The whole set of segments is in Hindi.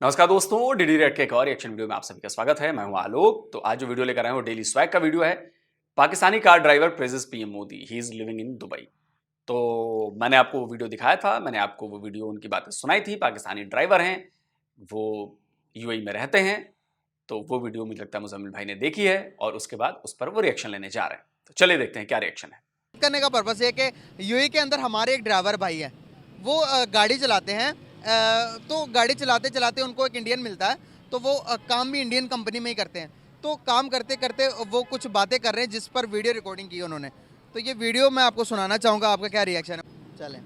नमस्कार दोस्तों, डीडी रेड के एक और रिएक्शन वीडियो में आप सभी का स्वागत है। मैं हूं आलोक। तो आज जो वीडियो लेकर आए हैं वो डेली स्वैग का वीडियो है। Pakistani car driver praises PM Modi, he is living in Dubai. तो मैंने आपको वो वीडियो दिखाया था, मैंने आपको वो वीडियो उनकी बातें सुनाई थी। पाकिस्तानी ड्राइवर हैं, वो यूएई में रहते हैं। तो वो वीडियो मुझे लगता है मुजम्मिल भाई ने देखी है और उसके बाद उस पर वो रिएक्शन लेने जा रहे हैं। तो चलिए देखते हैं क्या रिएक्शन है। करने का पर्पस है कि यूएई के अंदर हमारे एक ड्राइवर भाई है, वो गाड़ी चलाते हैं। तो गाड़ी चलाते चलाते उनको एक इंडियन मिलता है, तो वो काम भी इंडियन कंपनी में ही करते हैं। तो काम करते करते वो कुछ बातें कर रहे हैं जिस पर वीडियो रिकॉर्डिंग की उन्होंने। तो ये वीडियो मैं आपको सुनाना चाहूँगा, आपका क्या रिएक्शन है। चलें।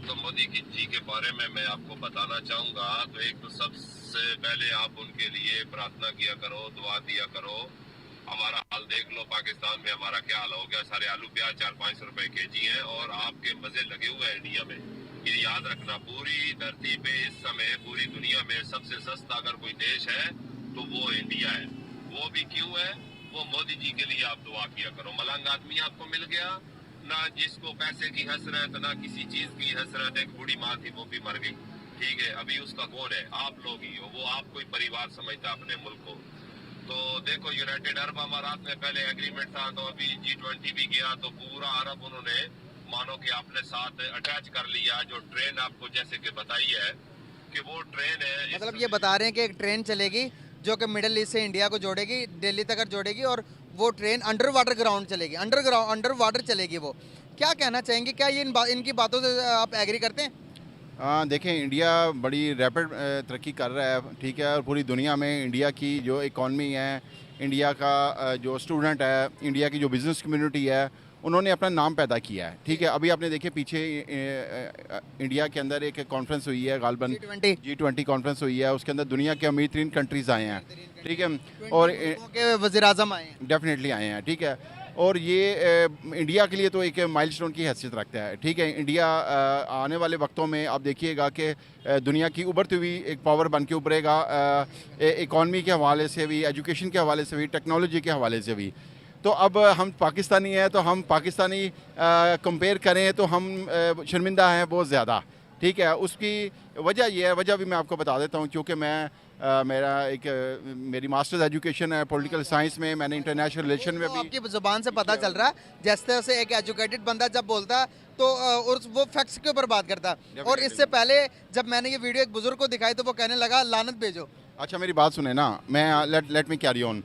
तो मोदी जी के बारे में मैं आपको बताना चाहूँगा। तो एक तो सबसे पहले आप उनके लिए प्रार्थना किया करो, दुआ दिया करो। हमारा हाल देख लो, पाकिस्तान में हमारा क्या हाल हो गया। सारे आलू प्याज 400-500 रुपए केजी हैं और आपके मजे लगे हुए हैं इंडिया में। ये याद रखना, पूरी धरती पे इस समय पूरी दुनिया में सबसे सस्ता अगर कोई देश है तो वो इंडिया है। वो भी क्यों है? वो मोदी जी के लिए आप दुआ किया करो। मलंग आदमी आपको मिल गया ना, जिसको पैसे की हसरत ना किसी चीज की हसरत। एक बूढ़ी माँ थी, वो भी मर गई। ठीक है, अभी उसका कौन है? आप लोग ही हो। वो आपको ही परिवार समझता अपने मुल्क को। तो देखो, यूनाइटेड अरब अमारात में पहले एग्रीमेंट था, तो अभी G20 भी गया, तो पूरा अरब उन्होंने मानो कि अपने साथ अटैच कर लिया। जो ट्रेन आपको जैसे कि बताई है कि वो ट्रेन है, मतलब ये बता रहे हैं कि एक ट्रेन चलेगी जो कि मिडिल ईस्ट से इंडिया को जोड़ेगी, दिल्ली तक जोड़ेगी, और वो ट्रेन अंडर वाटर ग्राउंड चलेगी, अंडर वाटर चलेगी। वो क्या कहना चाहेंगे? क्या ये इनकी बातों से आप एग्री करते हैं? देखें, इंडिया बड़ी रैपिड तरक्की कर रहा है, ठीक है। और पूरी दुनिया में इंडिया की जो इकॉनमी है, इंडिया का जो स्टूडेंट है, इंडिया की जो बिज़नेस कम्युनिटी है, उन्होंने अपना नाम पैदा किया है, ठीक है। अभी आपने देखे पीछे इंडिया के अंदर एक कॉन्फ्रेंस हुई है, गालबन G20 कॉन्फ्रेंस हुई है। उसके अंदर दुनिया के अमीर तरीन कंट्रीज़ आए हैं, ठीक है। और वज़ीर आज़म आए हैं, डेफिनेटली आए हैं, ठीक है। और ये इंडिया के लिए तो एक माइलस्टोन की हैसियत रखता है, ठीक है। इंडिया आने वाले वक्तों में आप देखिएगा कि दुनिया की उभरती हुई एक पावर बन के उभरेगा, इकॉनमी के हवाले से भी, एजुकेशन के हवाले से भी, टेक्नोलॉजी के हवाले से भी। तो अब हम पाकिस्तानी हैं, तो हम पाकिस्तानी कंपेयर करें तो हम शर्मिंदा हैं बहुत ज़्यादा, ठीक है। उसकी वजह यह है, वजह भी मैं आपको बता देता हूँ। क्योंकि मैं मेरी मास्टर्स एजुकेशन है पॉलिटिकल साइंस में, मैंने इंटरनेशनल रिलेशन में भी। आपकी ज़ुबान से पता चल रहा है, जिस तरह से एक एजुकेटेड बंदा जब बोलता है तो और वो फैक्ट्स के ऊपर बात करता है। और इससे पहले जब मैंने ये वीडियो एक बुजुर्ग को दिखाई तो वो कहने लगा लानत भेजो। अच्छा, मेरी बात सुने ना, मैं let me carry on.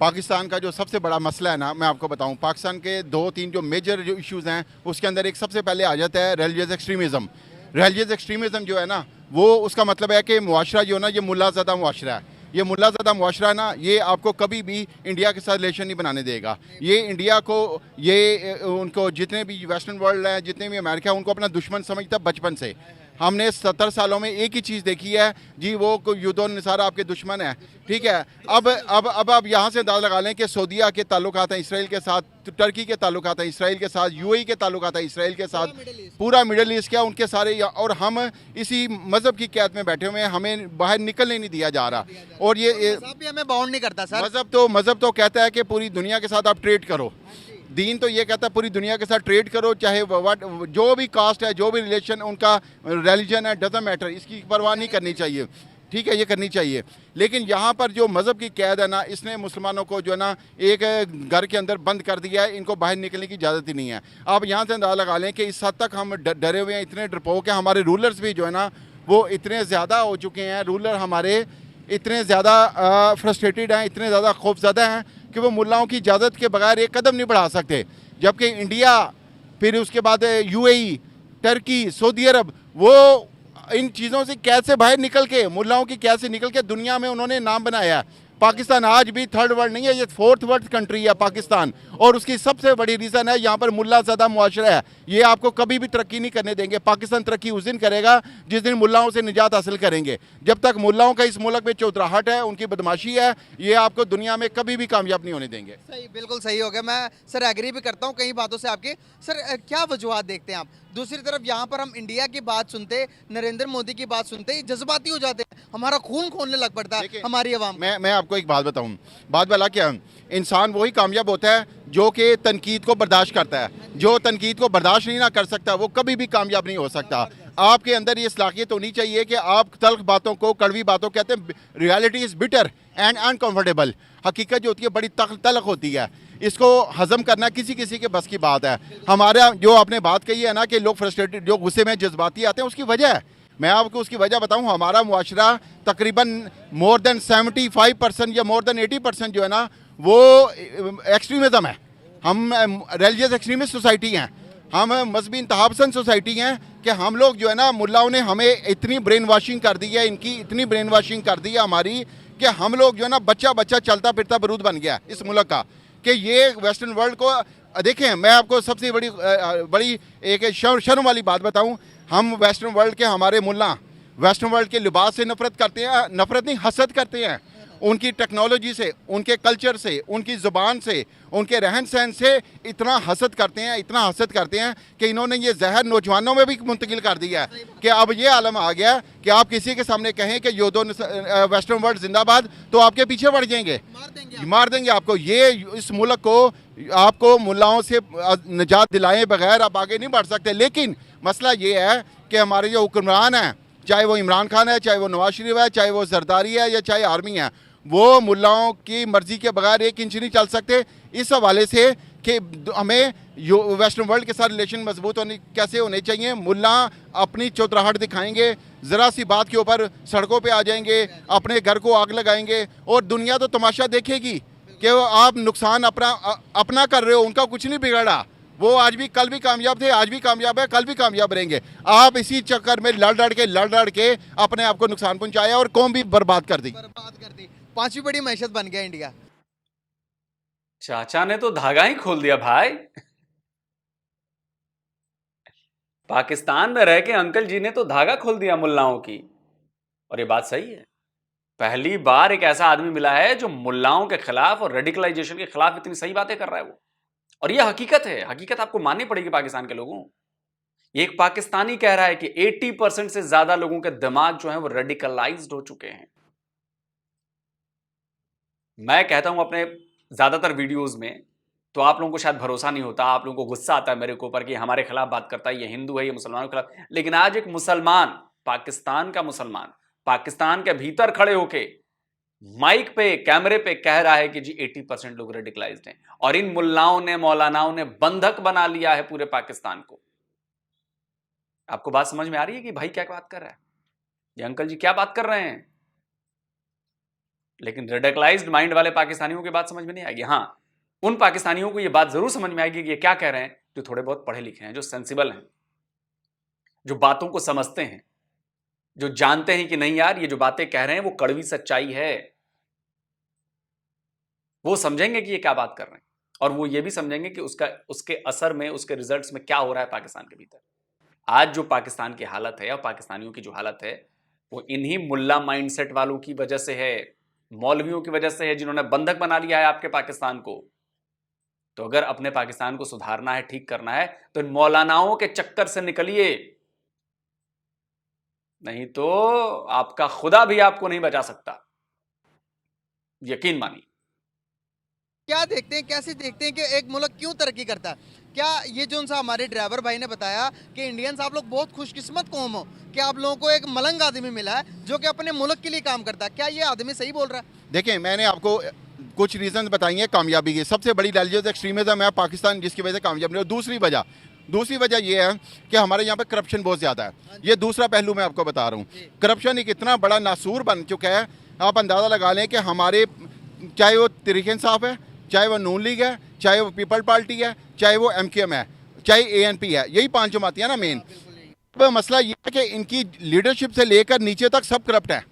Pakistan का जो सबसे बड़ा मसला है ना, मैं आपको बताऊं, पाकिस्तान के 2-3 जो मेजर जो इश्यूज़ हैं, उसके अंदर एक सबसे पहले आ जाता है रिलीजियस एक्सट्रीमिज़म। रिलीजियस एक्सट्रीमिज़म जो है ना, वो उसका मतलब है कि मुआशरा जो है ना, ये मुल्लाज़दा मुआशरा है। ये मुल्लाज़दा मुआशरा है ना, ये आपको कभी भी इंडिया के साथ रिलेशन नहीं बनाने देगा। ये इंडिया को, ये उनको जितने भी वेस्टर्न वर्ल्ड है, जितने भी अमेरिका है, उनको अपना दुश्मन समझता बचपन से। हमने 70 सालों में एक ही चीज़ देखी है जी, वो युद्धों निसार आपके दुश्मन है, ठीक है। अब आप यहाँ से अंदाज़ा लगा लें कि सऊदीया के ताल्लुकात हैं इसराइल के साथ, टर्की के ताल्लुकात हैं इसराइल के साथ, यूएई के ताल्लुकात हैं इसराइल के साथ, पूरा मिडल ईस्ट क्या उनके सारे। और हम इसी मज़हब की कैद में बैठे हुए हैं, हमें बाहर निकलने नहीं दिया जा रहा। और ये हमें बाउंड नहीं करता सर। मज़हब तो कहता है कि पूरी दुनिया के साथ आप ट्रेड करो। दीन तो ये कहता है पूरी दुनिया के साथ ट्रेड करो, चाहे जो भी कास्ट है, जो भी रिलेशन, उनका रिलीजन है, डजंट मैटर, इसकी परवाह नहीं करनी चाहिए, ठीक है। ये करनी चाहिए। लेकिन यहाँ पर जो मज़हब की कैद है ना, इसने मुसलमानों को जो है ना एक घर के अंदर बंद कर दिया है। इनको बाहर निकलने की इजाज़त ही नहीं है। आप यहाँ से अंदाज़ा लगा लें कि इस हद तक हम डरे हुए हैं, इतने डरपोक हैं। हमारे रूलर्स भी जो है ना, वो इतने ज़्यादा हो चुके हैं, रूलर हमारे इतने ज़्यादा फ्रस्ट्रेटेड हैं, इतने ज़्यादा खौफज़दा हैं कि वो मुल्लाओं की इजाज़त के बगैर एक कदम नहीं बढ़ा सकते। जबकि इंडिया, फिर उसके बाद यूएई, टर्की, सऊदी अरब, वो इन चीज़ों से कैसे बाहर निकल के, मुल्लाओं की कैसे निकल के दुनिया में उन्होंने नाम बनाया। पाकिस्तान आज भी थर्ड वर्ल्ड नहीं है, ये फोर्थ वर्ल्ड कंट्री है पाकिस्तान। और उसकी सबसे बड़ी रीज़न है यहाँ पर मुल्लाज़दा मुआशरा है। ये आपको कभी भी तरक्की नहीं करने देंगे। पाकिस्तान तरक्की उस दिन करेगा जिस दिन मुल्लाओं से निजात हासिल करेंगे। जब तक मुल्लाओं का इस मुल्क में चौतराहट है, उनकी बदमाशी है, ये आपको दुनिया में कभी भी कामयाब नहीं होने देंगे। सही, बिल्कुल सही हो गया। मैं सर एग्री भी करता हूँ कई बातों से आपकी। सर क्या वजूहत देखते हैं आप? दूसरी तरफ यहाँ पर हम इंडिया की बात सुनते, नरेंद्र मोदी की बात सुनते ही जज्बाती हो जाते हैं, हमारा खून खोलने लग पड़ता है हमारी आवाम। मैं आपको एक बात बताऊं, बात वाला क्या, इंसान वही कामयाब होता है जो कि तनकीद को बर्दाश्त करता है। जो तनकीद को बर्दाश्त नहीं ना कर सकता, वो कभी भी कामयाब नहीं हो सकता। आपके अंदर ये सलाहियत होनी चाहिए कि आप तल्ख बातों को कड़वी बातों कहते हैं, reality is bitter and uncomfortable. हकीकत जो होती है बड़ी तल्ख होती है, इसको हजम करना किसी किसी के बस की बात है। हमारा जो आपने बात कही है ना कि लोग फ्रस्ट्रेटेड, जो गुस्से में जज्बाती आते हैं, उसकी वजह है, मैं आपको उसकी वजह बताऊं, हमारा मुआशरा तकरीबन मोर देन 75% या मोर देन 80% जो है ना वो एक्सट्रीमिज़म है। हम रिलीजियस एक्सट्रीमिस्ट सोसाइटी हैं, हम मजहबी इंतहापसंद सोसाइटी हैं कि हम लोग जो है ना, मुल्लाओं ने हमें इतनी ब्रेन वाशिंग कर दी है, इनकी इतनी ब्रेन वाशिंग कर दी है हमारी, कि हम लोग जो है ना बच्चा बच्चा चलता फिरता बरूद बन गया इस मुल्क का, कि ये वेस्टर्न वर्ल्ड को देखें। मैं आपको सबसे बड़ी एक शर्म वाली बात बताऊं, हम वेस्टर्न वर्ल्ड के हमारे मुल्ला वेस्टर्न वर्ल्ड के लिबास से नफरत करते हैं, नफरत नहीं हसद करते हैं, उनकी टेक्नोलॉजी से, उनके कल्चर से, उनकी ज़ुबान से, उनके रहन सहन से इतना हसद करते हैं, इतना हसद करते हैं कि इन्होंने ये जहर नौजवानों में भी मुंतकिल कर दिया है कि अब ये आलम आ गया कि आप किसी के सामने कहें कि योदो वेस्टर्न वर्ल्ड जिंदाबाद, तो आपके पीछे पड़ जाएंगे, मार देंगे आपको। ये इस मुल्क को आपको मुल्लाओं से निजात दिलाए बगैर आप आगे नहीं बढ़ सकते। लेकिन मसला ये है कि हमारे जो हुक्मरान हैं, चाहे वो इमरान खान है, चाहे वो नवाज शरीफ है, चाहे वो जरदारी है या चाहे आर्मी है, वो मुल्लाओं की मर्जी के बगैर एक इंच नहीं चल सकते। इस हवाले से कि हमें वेस्टर्न वर्ल्ड के साथ रिलेशन मजबूत कैसे होने चाहिए, मुल्ला अपनी चौतराहट दिखाएंगे, ज़रा सी बात के ऊपर सड़कों पे आ जाएंगे, अपने घर को आग लगाएंगे, और दुनिया तो तमाशा देखेगी कि आप नुकसान अपना कर रहे हो, उनका कुछ नहीं बिगड़ा। वो आज भी कल भी कामयाब थे, आज भी कामयाब है, कल भी कामयाब रहेंगे। आप इसी चक्कर में लड़ लड़ के अपने आप को नुकसान पहुंचाया और कौम भी बर्बाद कर दी। पांचवी बड़ी मैशत बन गया इंडिया। चाचा ने तो धागा ही खोल दिया भाई। पाकिस्तान में रह के अंकल जी ने तो धागा खोल दिया मुल्लाओं की। और ये बात सही है, पहली बार एक ऐसा आदमी मिला है जो मुल्लाओं के खिलाफ और रेडिकलाइजेशन के खिलाफ इतनी सही बातें कर रहा है वो। और ये हकीकत है, हकीकत आपको माननी पड़ेगी पाकिस्तान के लोगों। एक पाकिस्तानी कह रहा है कि 80% से ज्यादा लोगों के दिमाग जो है वो रेडिकलाइज्ड हो चुके हैं। मैं कहता हूं अपने ज्यादातर वीडियोस में, तो आप लोगों को शायद भरोसा नहीं होता, आप लोगों को गुस्सा आता है मेरे ऊपर कि हमारे खिलाफ बात करता है, ये हिंदू है, ये मुसलमानों के खिलाफ। लेकिन आज एक मुसलमान, पाकिस्तान का मुसलमान, पाकिस्तान के भीतर खड़े होके माइक पे, कैमरे पे कह रहा है कि जी 80% लोग रेडिकलाइज्ड हैं, और इन मुल्लाओं ने, मौलानाओं ने बंधक बना लिया है पूरे पाकिस्तान को। आपको बात समझ में आ रही है कि भाई क्या बात कर रहा है, ये अंकल जी क्या बात कर रहे हैं? लेकिन रेडिकलाइज्ड माइंड वाले पाकिस्तानियों की बात समझ में नहीं आएगी। हां, उन पाकिस्तानियों को यह बात जरूर समझ में आएगी कि ये क्या कह रहे हैं, जो थोड़े बहुत पढ़े लिखे हैं, जो सेंसिबल हैं, जो बातों को समझते हैं, जो जानते हैं कि नहीं यार ये जो बातें कह रहे हैं वो कड़वी सच्चाई है। वो समझेंगे कि ये क्या बात कर रहे हैं, और वो ये भी समझेंगे कि उसके असर में, उसके रिजल्ट्स में क्या हो रहा है पाकिस्तान के भीतर। आज जो पाकिस्तान की हालत है और पाकिस्तानियों की जो हालत है, वो इन्हीं मुल्ला माइंडसेट वालों की वजह से है, मौलवियों की वजह से है, जिन्होंने बंधक बना लिया है आपके पाकिस्तान को। तो अगर अपने पाकिस्तान को सुधारना है, ठीक करना है, तो इन मौलानाओं के चक्कर से निकलिए, नहीं तो आपका खुदा भी आपको नहीं बचा सकता, यकीन मानिए। क्या देखते हैं, कैसे देखते हैं कि एक मुल्क क्यों तरक्की करता है? क्या ये जो सा हमारे ड्राइवर भाई ने बताया कि इंडियंस आप लोग बहुत खुशकिस्मत कौम हो कि आप लोगों को एक मलंग आदमी मिला है जो कि अपने मुल्क के लिए काम करता है, क्या ये आदमी सही बोल रहा है? देखिए, मैंने आपको कुछ रीज़न बताई हैं कामयाबी की। सबसे बड़ी रिलीजियस एक्सट्रीमिज्म है पाकिस्तान, जिसकी वजह से कामयाब नहीं। और दूसरी वजह ये है कि हमारे यहाँ पे करप्शन बहुत ज़्यादा है। ये दूसरा पहलू मैं आपको बता रहा हूँ। करप्शन एक इतना बड़ा नासूर बन चुका है, आप अंदाज़ा लगा लें कि हमारे, चाहे वो तहरीक इंसाफ है, चाहे वो नून लीग है, चाहे वो पीपल पार्टी है, चाहे वो MKM है, चाहे ANP है, यही 5 जमातें हैं ना मेन। मसला ये है कि इनकी लीडरशिप से लेकर नीचे तक सब करप्ट है।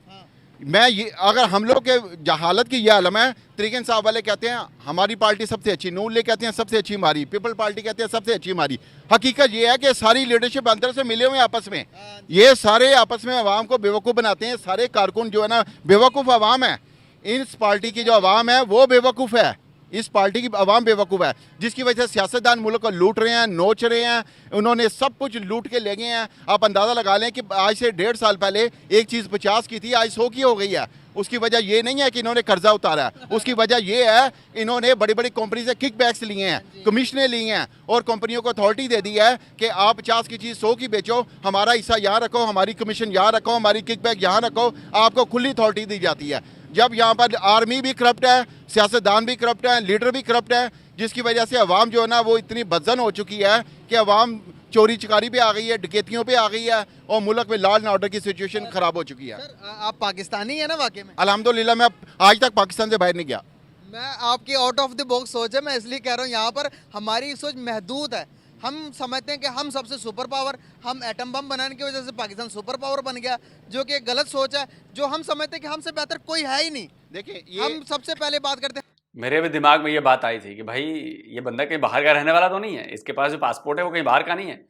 मैं ये, अगर हम लोग के जहालत की ये आलम है, तहरीक इंसाफ वाले कहते हैं हमारी पार्टी सबसे अच्छी, नून लीग कहते हैं सबसे अच्छी हमारी, पीपल पार्टी कहते हैं सबसे अच्छी हमारी। हकीकत ये है कि सारी लीडरशिप अंदर से मिले हुए आपस में, ये सारे आपस में अवाम को बेवकूफ़ बनाते हैं। सारे कारकुन जो है ना बेवकूफ़ अवाम है, इस पार्टी की जो अवाम है वो बेवकूफ़ है, इस पार्टी की आवाम बेवकूफ़ है, जिसकी वजह से सियासतदान मुल्क को लूट रहे हैं, नोच रहे हैं, उन्होंने सब कुछ लूट के ले गए हैं। आप अंदाज़ा लगा लें कि आज से 1.5 साल पहले एक चीज़ 50 की थी, आज 100 की हो गई है। उसकी वजह ये नहीं है कि इन्होंने कर्जा उतारा है, उसकी वजह ये है इन्होंने बड़ी बड़ी कंपनी से किक बैक्स लिए हैं, कमीशनें ली हैं और कंपनियों को अथॉरिटी दे दी है कि आप 50 की चीज़ 100 की बेचो, हमारा हिस्सा यहाँ रखो, हमारी कमीशन यहाँ रखो, हमारी किक बैक यहाँ रखो, आपको खुली अथॉरिटी दी जाती है। जब यहाँ पर आर्मी भी करप्ट है, सियासतदान भी करप्ट है, लीडर भी करप्ट है, जिसकी वजह से अवाम जो है ना वो इतनी बदजन हो चुकी है कि अवाम चोरी चकारी पे आ गई है, डकैतियों पे आ गई है और मुल्क में लॉ एंड ऑर्डर की सिचुएशन खराब हो चुकी है। सर आप पाकिस्तानी है ना वाकई में? अल्हम्दुलिल्लाह मैं आज तक पाकिस्तान से बाहर नहीं गया। मैं आपकी आउट ऑफ द बॉक्स सोच है, मैं इसलिए कह रहा हूँ यहाँ पर हमारी सोच महदूद है। हम समझते हैं कि हम सबसे सुपर पावर, हम एटम बम बनाने की वजह से पाकिस्तान सुपर पावर बन गया, जो कि एक गलत सोच है। जो हम समझते हैं कि हमसे बेहतर कोई है ही नहीं। देखिए हम सबसे पहले बात करते हैं, मेरे भी दिमाग में ये बात आई थी कि भाई ये बंदा कहीं बाहर का रहने वाला तो नहीं है, इसके पास जो पासपोर्ट है वो कहीं बाहर का नहीं है।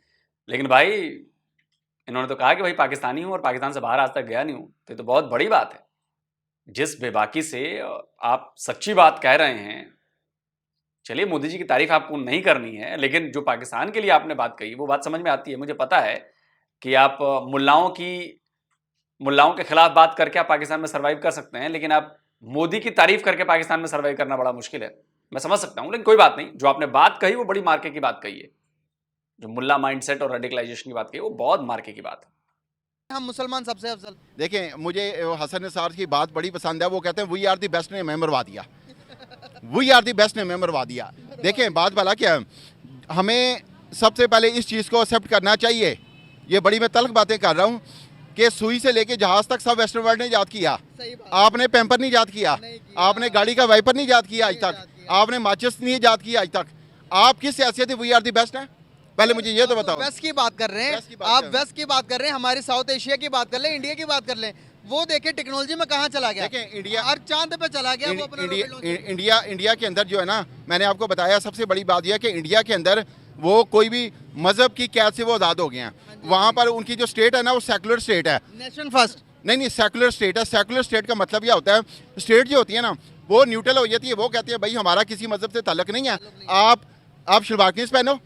लेकिन भाई इन्होंने तो कहा कि भाई पाकिस्तानी हूँ और पाकिस्तान से बाहर आज तक गया नहीं हूँ, तो ये तो बहुत बड़ी बात है। जिस बेबाकी से आप सच्ची बात कह रहे हैं, चलिए मोदी जी की तारीफ आपको नहीं करनी है, लेकिन जो पाकिस्तान के लिए आपने बात कही वो बात समझ में आती है। मुझे पता है कि आप मुल्लाओं के खिलाफ बात करके आप पाकिस्तान में सर्वाइव कर सकते हैं, लेकिन आप मोदी की तारीफ करके पाकिस्तान में सर्वाइव करना बड़ा मुश्किल है। मैं समझ सकता हूं, लेकिन कोई बात नहीं। जो आपने बात कही वो बड़ी मार्के की बात कही है, जो मुल्ला माइंडसेट और रेडिकलाइजेशन की बात कही वो बहुत मार्के की बात है। हम मुसलमान सबसे अफजल। देखें मुझे हसन निसार की बात बड़ी पसंद है। वो कहते हैं वी आर दी बेस्ट ने हमें मरवा दिया, वी आर दी बेस्ट ने हमें मरवा दिया। देखें बात भला क्या है, हमें सबसे पहले इस चीज़ को एक्सेप्ट करना चाहिए। ये बड़ी मैं तल्ख बातें कर रहा हूँ कि सुई से लेके जहाज तक सब वेस्टर्न वर्ल्ड ने याद किया। आपने पैम्पर नहीं याद किया, आपने गाड़ी का वाइपर नहीं याद किया आज तक, आपने माचिस नहीं याद किया आज तक। आप किस हैसियत वी आर दी बेस्ट हैं? पहले मुझे ये तो बताओ। वेस्ट की बात कर रहे हैं आप, वेस्ट की बात कर रहे हैं, हमारे साउथ एशिया की बात कर लें, इंडिया की बात कर लें। वो देखिए टेक्नोलॉजी में कहाँ चला गया। देखें इंडिया हर चांद पे चला गया वो अपना इंडिया के अंदर जो है ना, मैंने आपको बताया सबसे बड़ी बात यह है कि इंडिया के अंदर वो कोई भी मजहब की कैद से वो आज़ाद हो गए हैं। वहाँ पर उनकी जो स्टेट है ना वो सेकुलर स्टेट है। नेशन फर्स्ट नहीं सेकुलर स्टेट है। सेकुलर स्टेट का मतलब यह होता है, स्टेट जो होती है ना वो न्यूट्रल हो जाती है। वो कहती है भाई हमारा किसी मजहब से ताल्लुक नहीं है। आप शलवार कमीज पहनो,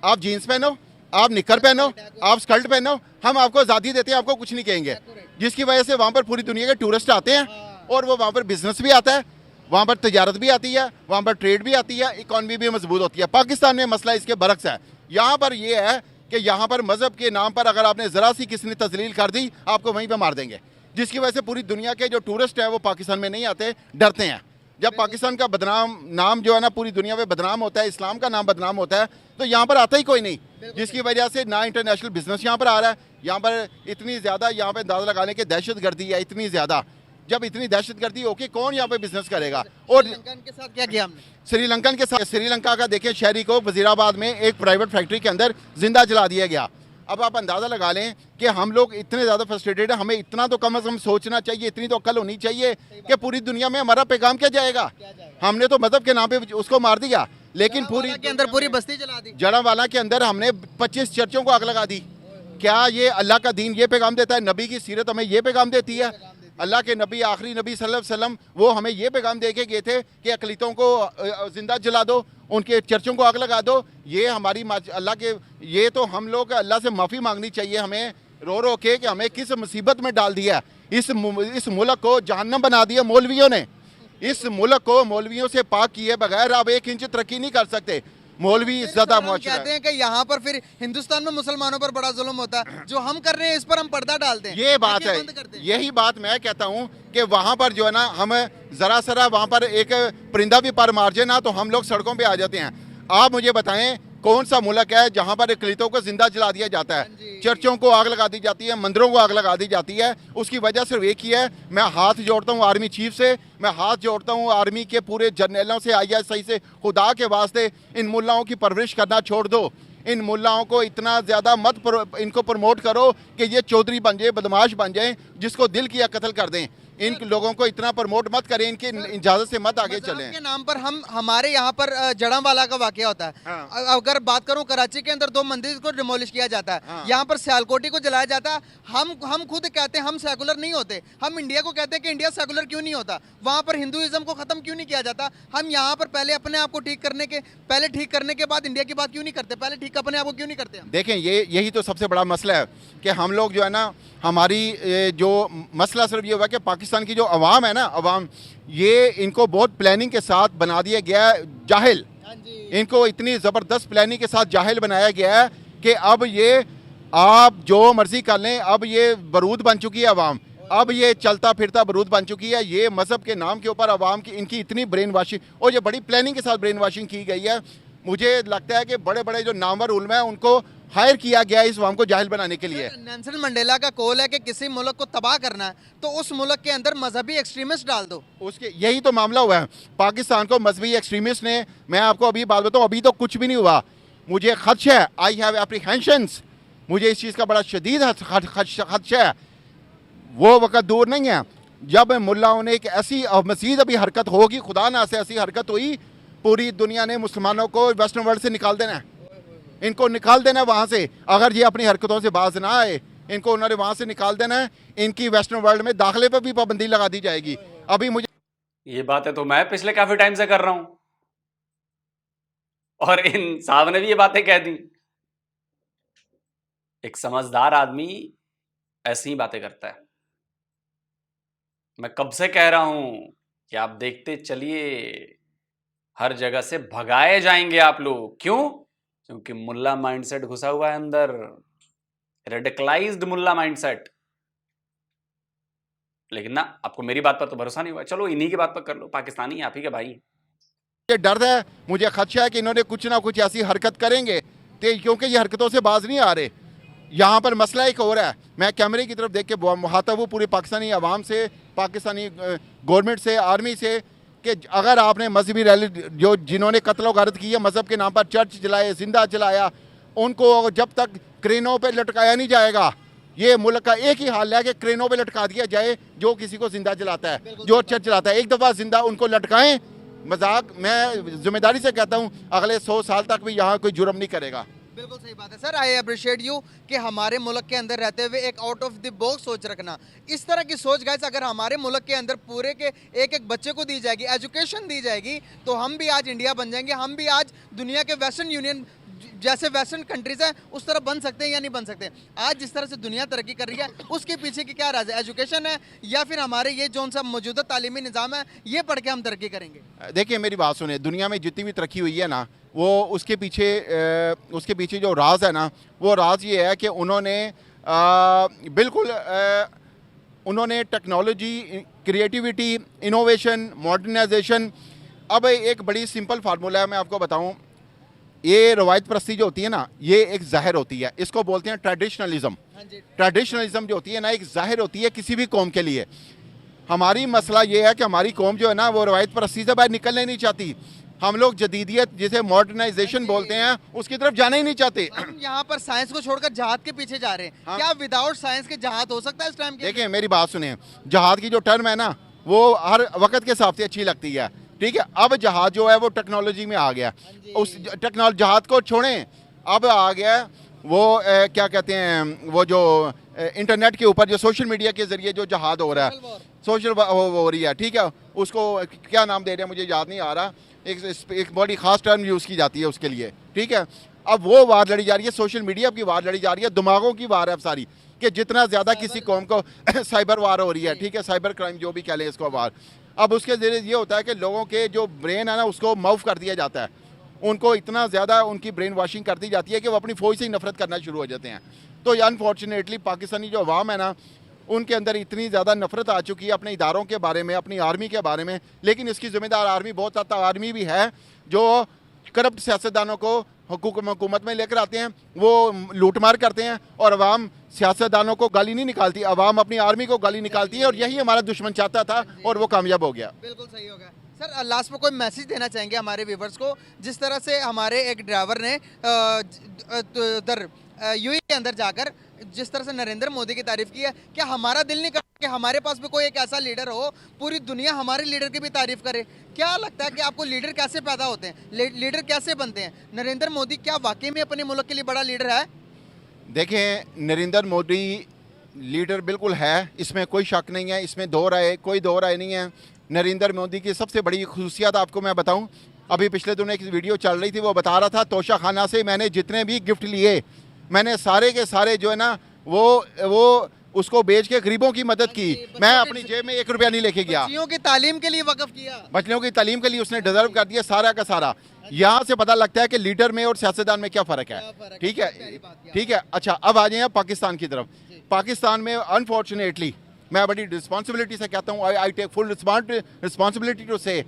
आप जीन्स पहनो, आप निकर पहनो, आप स्कर्ट पहनो, हम आपको आज़ादी देते हैं, आपको कुछ नहीं कहेंगे। जिसकी वजह से वहाँ पर पूरी दुनिया के टूरिस्ट आते हैं और वो वहाँ पर बिजनेस भी आता है, वहाँ पर तजारत भी आती है, वहाँ पर ट्रेड भी आती है, इकॉनमी भी मजबूत होती है। पाकिस्तान में मसला इसके बरक्स है। यहाँ पर ये है कि यहाँ पर मजहब के नाम पर अगर आपने ज़रा सी किसी ने तजलील कर दी, आपको वहीं पर मार देंगे। जिसकी वजह से पूरी दुनिया के जो टूरिस्ट हैं वो पाकिस्तान में नहीं आते, डरते हैं। जब पाकिस्तान का बदनाम नाम जो है ना पूरी दुनिया में बदनाम होता है, इस्लाम का नाम बदनाम होता है, तो यहाँ पर आता ही कोई नहीं। जिसकी वजह से ना इंटरनेशनल बिजनेस यहाँ पर आ रहा है, यहाँ पर इतनी ज़्यादा यहाँ पर अंदाज़ा लगाने की दहशतगर्दी है, इतनी ज़्यादा। जब इतनी दहशतगर्दी हो कि कौन यहाँ पे बिजनेस करेगा। और श्रीलंकन के साथ क्या किया हमने? श्रीलंकन के साथ, श्रीलंका का देखें शहरी को वजीराबाद में एक प्राइवेट फैक्ट्री के अंदर जिंदा जला दिया गया। अब आप अंदाज़ा लगा लें कि हम लोग इतने ज़्यादा फ्रस्ट्रेटेड हैं। हमें इतना तो कम से कम सोचना चाहिए, इतनी तो अक्ल होनी चाहिए कि पूरी दुनिया में हमारा पैगाम क्या जाएगा। हमने तो मजहब के नाम पे उसको मार दिया, लेकिन पूरी के अंदर पूरी बस्ती जला दी। जड़ावाला के अंदर हमने 25 चर्चों को आग लगा दी। क्या ये अल्लाह का दीन ये पैगाम देता है? नबी की सीरत हमें ये पैगाम देती है? अल्लाह के नबी आखिरी नबी सल्लल्लाहु अलैहि वसल्लम वो हमें ये पैगाम दे के गए थे कि अकलीतों को जिंदा जला दो, उनके चर्चों को आग लगा दो। ये हमारी अल्लाह के, ये तो हम लोग अल्लाह से माफ़ी मांगनी चाहिए हमें रो रो के कि हमें किस मुसीबत में डाल दिया। इस मुल्क को जहन्नम बना दिया मौलवियों ने। इस मुल्क को मौलवियों से पाक किए बगैर आप 1 इंच तरक्की नहीं कर सकते। मौलवी ज़्यादा मुआशरा कहते हैं कि यहाँ पर फिर हिंदुस्तान में मुसलमानों पर बड़ा जुल्म होता है। जो हम कर रहे हैं इस पर हम पर्दा डालते हैं। ये बात है, यही बात मैं कहता हूँ कि वहाँ पर जो है ना हम ज़रा सरा वहाँ पर एक परिंदा भी पर मार जाए ना तो हम लोग सड़कों पे आ जाते हैं। आप मुझे बताएं कौन सा मुल्क है जहाँ पर अकलीतों को जिंदा जला दिया जाता है, चर्चों को आग लगा दी जाती है, मंदिरों को आग लगा दी जाती है? उसकी वजह सिर्फ एक ही है। मैं हाथ जोड़ता हूँ आर्मी चीफ से, मैं हाथ जोड़ता हूँ आर्मी के पूरे जर्नलों से, ISI से, खुदा के वास्ते इन मुल्लाओं की परवरिश करना छोड़ दो। इन मुल्लाओं को इतना ज़्यादा इनको प्रमोट करो कि ये चौधरी बन जाए, बदमाश बन जाए, जिसको दिल किया कत्ल कर दें। इन लोगों को इतना प्रमोट मत करें, इनकी इजाजत से मत आगे मज़हब चलें। के नाम पर हमारे यहाँ पर जड़ांवाला का वाकया होता है। हाँ। अगर बात करूं कराची के अंदर 2 मंदिर को डिमोलिश किया जाता है, हाँ। यहाँ पर सियालकोटी को जलाया जाता है। हम खुद कहते हैं हम सेकुलर नहीं होते, हम इंडिया को कहते हैं कि इंडिया सेकुलर क्यों नहीं होता, वहाँ पर हिंदुइज्म को खत्म क्यों नहीं किया जाता। हम यहाँ पर पहले अपने आप को ठीक करने के बाद इंडिया की बात क्यों नहीं करते, पहले ठीक अपने आप को क्यों नहीं करते हम? देखें, यही तो सबसे बड़ा मसला है कि हम लोग जो है ना, हमारी जो मसला सिर्फ ये हुआ कि पाकिस्तान की जो अवाम है ना, अवाम ये इनको बहुत प्लानिंग के साथ बना दिया गया है जाहिल। इनको इतनी ज़बरदस्त प्लानिंग के साथ जाहिल बनाया गया है कि अब ये आप जो मर्जी कर लें, अब ये बरूद बन चुकी है अवाम, अब ये चलता फिरता बरूद बन चुकी है। ये मज़हब के नाम के ऊपर अवाम की इनकी इतनी ब्रेन वाशिंग, और ये बड़ी प्लानिंग के साथ ब्रेन वाशिंग की गई है। मुझे लगता है कि बड़े बड़े जो नामवर उलमा है उनको हायर किया गया है इस अवाम को जाहिल बनाने के लिए। नेल्सन मंडेला का कॉल है कि किसी मुल्क को तबाह करना है तो उस मुल्क के अंदर मजहबी एक्सट्रीमिस्ट डाल दो। उसके यही तो मामला हुआ है। पाकिस्तान को मजहबी एक्सट्रीमिस्ट ने, मैं आपको अभी बात बताऊँ, अभी तो कुछ भी नहीं हुआ, मुझे खदशा है, आई हैव एप्रीहेंशंस, मुझे इस चीज़ का बड़ा शदीद खदशा है। वो वक्त दूर नहीं है जब मुल्लाओं ने एक ऐसी मज़ीद अभी हरकत होगी, खुदा ना से ऐसी हरकत हुई, पूरी दुनिया ने मुसलमानों को वेस्टर्न वर्ल्ड से निकाल देना है, इनको निकाल देना है वहाँ से। अगर ये अपनी हरकतों से बाज ना आए, इनको उन्होंने वहाँ से निकाल देना है। इनकी वेस्टर्न वर्ल्ड में दाखिले पर भी पाबंदी लगा दी जाएगी। अभी मुझे ये बातें तो मैं पिछले काफी टाइम से कर रहा हूं, और इन साहब ने भी ये बातें कह दी। एक समझदार आदमी ऐसी ही बातें करता है। मैं कब से कह रहा हूं कि आप देखते चलिए, हर जगह से भगाए जाएंगे आप लोग। क्यों? क्योंकि मुल्ला माइंडसेट घुसा हुआ है अंदर, रेडिकलाइज्ड मुल्ला माइंडसेट। लेकिन ना, आपको मेरी बात पर तो भरोसा नहीं हुआ, चलो इन्हीं की बात पर कर लो, पाकिस्तानी आप ही के भाई। ये डर है, मुझे खदशा है कि इन्होंने कुछ ना कुछ ऐसी हरकत करेंगे, क्योंकि ये हरकतों से बाज नहीं आ रहे। यहाँ पर मसला एक और है, मैं कैमरे की तरफ देख के मुखातब हूँ पूरी पाकिस्तानी अवाम से, पाकिस्तानी गवर्नमेंट से, आर्मी से, कि अगर आपने मजहबी रैली, जो जिन्होंने कत्ल गारत की है मज़हब के नाम पर, चर्च जलाए, जिंदा जलाया, उनको जब तक क्रेनों पे लटकाया नहीं जाएगा, ये मुल्क का एक ही हाल है कि क्रेनों पे लटका दिया जाए जो किसी को जिंदा जलाता है, जो चर्च जलाता है। एक दफ़ा जिंदा उनको लटकाएं, मजाक, मैं जिम्मेदारी से कहता हूँ अगले 100 साल तक भी यहाँ कोई जुर्म नहीं करेगा। बिल्कुल सही बात है सर, आई अप्रिशिएट यू कि हमारे मुल्क के अंदर रहते हुए एक आउट ऑफ द बॉक्स सोच रखना। इस तरह की सोच गाइस अगर हमारे मुल्क के अंदर पूरे के एक एक बच्चे को दी जाएगी, एजुकेशन दी जाएगी, तो हम भी आज इंडिया बन जाएंगे, हम भी आज दुनिया के वेस्टर्न यूनियन जैसे वेस्टर्न कंट्रीज हैं उस तरह बन सकते हैं या नहीं बन सकते। आज जिस तरह से दुनिया तरक्की कर रही है उसके पीछे की क्या राज है? एजुकेशन है या फिर हमारे ये जो सा मौजूदा तालीमी निज़ाम है ये पढ़ के हम तरक्की करेंगे? देखिए मेरी बात सुने, दुनिया में जितनी भी तरक्की हुई है ना, वो उसके पीछे जो राज है ना, वो राज ये है कि उन्होंने बिल्कुल उन्होंने टेक्नोलॉजी, क्रिएटिविटी, इनोवेशन, मॉडर्नाइजेशन। अब एक बड़ी सिंपल फार्मूला है, मैं आपको बताऊं, ये रवायत परस्ती जो होती है ना, ये एक ज़ाहिर होती है, इसको बोलते हैं ट्रेडिशनलिज्म। ट्रेडिशनलिज्म जो होती है ना, एक ज़ाहिर होती है किसी भी कौम के लिए। हमारी मसला ये है कि हमारी कौम जो है ना, वो रवायत परस्ती से बाहर निकलने नहीं चाहती। हम लोग जदीदियत, जिसे मॉडर्नाइजेशन बोलते हैं, उसकी तरफ जाना ही नहीं चाहते। हम यहाँ पर साइंस को छोड़कर जहाद के पीछे जा रहे हैं। हाँ। क्या विदाउट साइंस के जहाद हो सकता है इस टाइम के? देखिए मेरी बात सुने, जहाद की जो टर्म है ना, वो हर वक्त के हिसाब से अच्छी लगती है, ठीक है। अब जहाज जो है वो टेक्नोलॉजी में आ गया, उस जहाज को छोड़ें, अब आ गया वो क्या कहते हैं, वो जो इंटरनेट के ऊपर जो सोशल मीडिया के जरिए जो जहाज हो रहा है, सोशल हो रही है, ठीक है। उसको क्या नाम दे रहे हैं मुझे याद नहीं आ रहा, एक बड़ी खास टर्म यूज़ की जाती है उसके लिए, ठीक है। अब वो वार लड़ी जा रही है, सोशल मीडिया की वार लड़ी जा रही है, दिमागों की वार है अब सारी, कि जितना ज़्यादा किसी कौम को साइबर वार हो रही है, ठीक है, साइबर क्राइम जो भी कह लें इसको वार। अब उसके ज़रिए ये होता है कि लोगों के जो ब्रेन है ना, उसको माफ कर दिया जाता है, उनको इतना ज़्यादा उनकी ब्रेन वॉशिंग कर दी जाती है कि वो अपनी फ़ौज से ही नफरत करना शुरू हो जाते हैं। तो अनफॉर्चुनेटली पाकिस्तानी जो अवाम है ना, उनके अंदर इतनी ज़्यादा नफरत आ चुकी है अपने इदारों के बारे में, अपनी आर्मी के बारे में। लेकिन इसकी ज़िम्मेदार आर्मी, बहुत ज़्यादा आर्मी भी है जो करप्ट सियासतदानों को हुकूमत में लेकर आते हैं, वो लूटमार करते हैं, और अवाम सियासतदानों को गाली नहीं निकालती, अवाम अपनी आर्मी को गाली निकालती है, और यही हमारा दुश्मन चाहता था और वो कामयाब हो गया। बिल्कुल सही हो गया सर। लास्ट में कोई मैसेज देना चाहेंगे हमारे व्यूवर्स को? जिस तरह से हमारे एक ड्राइवर ने उधर यूएई के अंदर जाकर जिस तरह से नरेंद्र मोदी की तारीफ की है, क्या हमारा दिल नहीं करता कि हमारे पास भी कोई एक ऐसा लीडर हो, पूरी दुनिया हमारे लीडर की भी तारीफ करे? क्या लगता है कि आपको लीडर कैसे पैदा होते हैं, लीडर कैसे बनते हैं? नरेंद्र मोदी क्या वाकई में अपने मुल्क के लिए बड़ा लीडर है? देखें, नरेंद्र मोदी लीडर बिल्कुल है, इसमें कोई शक नहीं है, इसमें कोई दो राय नहीं है। नरेंद्र मोदी की सबसे बड़ी खुसूसियत आपको मैं बताऊं, अभी पिछले दिनों एक वीडियो चल रही थी, वो बता रहा था तोशा खाना से मैंने जितने भी गिफ्ट लिए, मैंने सारे के सारे जो है ना वो उसको बेच के गरीबों की मदद की। मैं अपनी जेब में 1 रुपया नहीं लेके गया। बच्चियों की तालीम के लिए वक्फ किया, बच्चों की तालीम के लिए उसने डिजर्व कर दिया सारा का सारा। यहाँ से पता लगता है कि लीडर में और सियासतदान में क्या फ़र्क है। ठीक है। अच्छा, अब आ जाए पाकिस्तान की तरफ। पाकिस्तान में अनफॉर्चुनेटली मैं बड़ी रिस्पॉन्सिबिलिटी से कहता हूँ, I take full responsibility to say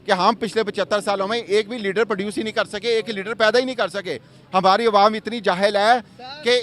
कि हम पिछले 75 सालों में एक भी लीडर प्रोड्यूस ही नहीं कर सके, एक लीडर पैदा ही नहीं कर सके। हमारी अवाम इतनी जाहिल है कि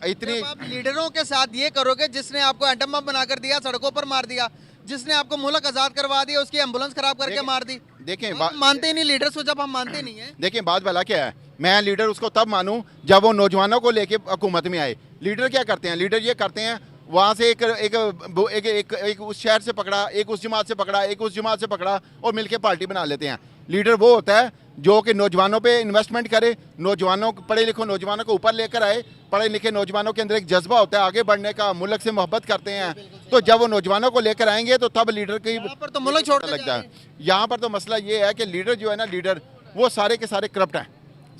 इतनी। आप लीडरों के साथ ये करोगे जिसने आपको एटम बम बनाकर दिया, सड़कों पर मार दिया, जिसने आपको मुल्क आजाद करवा दिया, उसकी एम्बुलेंस खराब करके मार दी। देखें, हम मानते ही नहीं लीडर्स को, जब हम मानते नहीं है। देखें, बात भला क्या है, मैं लीडर उसको तब मानूं जब वो नौजवानों को लेके हुकूमत में आए। लीडर क्या करते हैं? लीडर ये करते हैं, वहाँ से एक उस शहर से पकड़ा, एक उस जमात से पकड़ा, एक उस जमात से पकड़ा और मिलके पार्टी बना लेते हैं। लीडर वो होता है जो कि नौजवानों पे इन्वेस्टमेंट करे, नौजवानों, पढ़े लिखे नौजवानों को ऊपर लेकर आए। पढ़े लिखे नौजवानों के अंदर एक जज्बा होता है आगे बढ़ने का, मुल्क से मोहब्बत करते हैं। तो जब वो नौजवानों को लेकर आएंगे तो तब लीडर की पर तो मुल्क छोड़ लगता है। यहाँ पर तो मसला ये है कि लीडर जो है ना, लीडर वो सारे के सारे करप्ट हैं।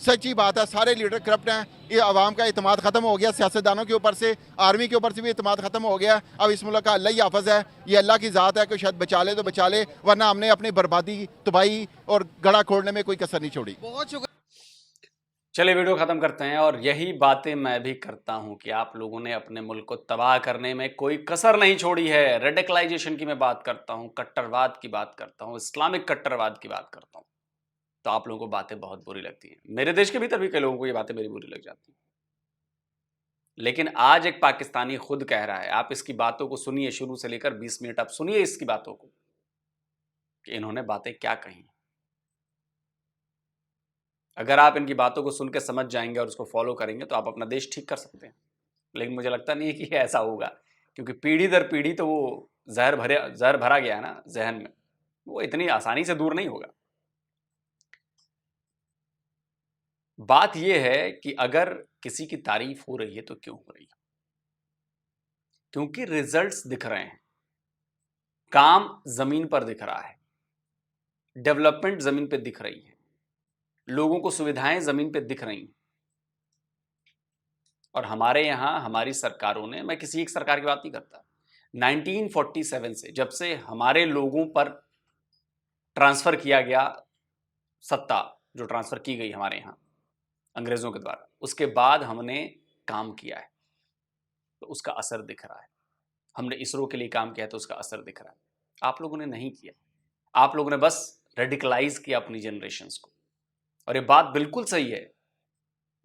सच्ची बात है, सारे लीडर करप्ट हैं। ये आवाम का इत्मीनान खत्म हो गया, सियासतदानों के ऊपर से, आर्मी के ऊपर से भी इत्मीनान खत्म हो गया। अब इस मुल्क का अल्लाह ही हाफ़िज़ है, ये अल्लाह की ज़ात है कि शायद बचा ले तो बचा ले, वरना हमने अपनी बर्बादी, तबाही और गड़ा खोलने में कोई कसर नहीं छोड़ी। बहुत शुक्रिया। चलिए वीडियो खत्म करते हैं। और यही बातें मैं भी करता हूं कि आप लोगों ने अपने मुल्क को तबाह करने में कोई कसर नहीं छोड़ी है। रेडिकलाइजेशन की मैं बात करता हूं, कट्टरवाद की बात करता हूं, इस्लामिक कट्टरवाद की बात करता हूं, तो आप लोगों को बातें बहुत बुरी लगती हैं। मेरे देश के भीतर भी कई लोगों को ये बातें मेरी बुरी लग जाती हैं। लेकिन आज एक पाकिस्तानी खुद कह रहा है, आप इसकी बातों को सुनिए, शुरू से लेकर 20 मिनट आप सुनिए इसकी बातों को कि इन्होंने बातें क्या कही। अगर आप इनकी बातों को सुन के समझ जाएंगे और उसको फॉलो करेंगे तो आप अपना देश ठीक कर सकते हैं। लेकिन मुझे लगता नहीं है कि ऐसा होगा, क्योंकि पीढ़ी दर पीढ़ी तो वो जहर भरा गया है ना जहन में, वो इतनी आसानी से दूर नहीं होगा। बात यह है कि अगर किसी की तारीफ हो रही है तो क्यों हो रही है? क्योंकि रिजल्ट्स दिख रहे हैं, काम जमीन पर दिख रहा है, डेवलपमेंट जमीन पे दिख रही है, लोगों को सुविधाएं जमीन पे दिख रही हैं। और हमारे यहां हमारी सरकारों ने, मैं किसी एक सरकार की बात नहीं करता, 1947 से जब से हमारे लोगों पर ट्रांसफर किया गया सत्ता, जो ट्रांसफर की गई हमारे यहां अंग्रेजों के द्वारा, उसके बाद हमने काम किया है तो उसका असर दिख रहा है। हमने इसरो के लिए काम किया तो उसका असर दिख रहा है। आप लोगों ने नहीं किया, आप लोगों ने बस रेडिकलाइज किया अपनी जनरेशन्स को। और ये बात बिल्कुल सही है,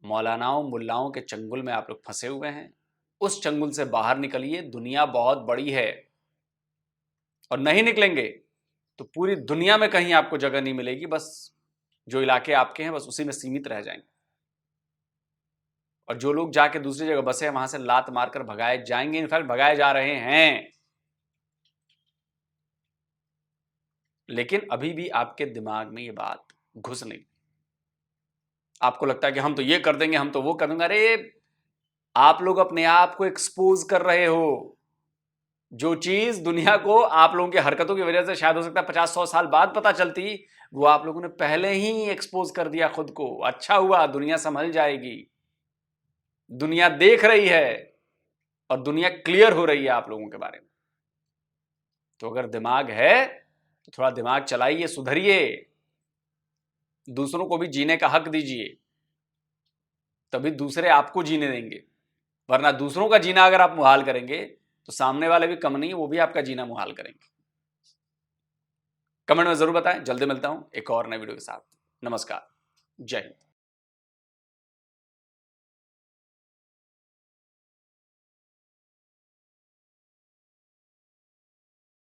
मौलानाओं मुल्लाओं के चंगुल में आप लोग फंसे हुए हैं। उस चंगुल से बाहर निकलिए, दुनिया बहुत बड़ी है और नहीं निकलेंगे तो पूरी दुनिया में कहीं आपको जगह नहीं मिलेगी। बस जो इलाके आपके हैं बस उसी में सीमित रह जाएंगे। और जो लोग जाके दूसरी जगह बसे हैं वहां से लात मारकर भगाए जाएंगे, इनफैक्ट भगाए जा रहे हैं। लेकिन अभी भी आपके दिमाग में ये बात घुस नहीं। आपको लगता है कि हम तो ये कर देंगे, हम तो वो कर देंगे। अरे आप लोग अपने आप को एक्सपोज कर रहे हो। जो चीज दुनिया को आप लोगों की हरकतों की वजह से शायद हो सकता है 50-100 साल बाद पता चलती, वो आप लोगों ने पहले ही एक्सपोज कर दिया खुद को। अच्छा हुआ, दुनिया संभल जाएगी, दुनिया देख रही है और दुनिया क्लियर हो रही है आप लोगों के बारे में। तो अगर दिमाग है तो थोड़ा दिमाग चलाइए, सुधरिए, दूसरों को भी जीने का हक दीजिए, तभी दूसरे आपको जीने देंगे। वरना दूसरों का जीना अगर आप मुहाल करेंगे तो सामने वाले भी कम नहीं, वो भी आपका जीना मुहाल करेंगे। कमेंट में जरूर बताएं। जल्दी मिलता हूं एक और नए वीडियो के साथ। नमस्कार, जय हिंद।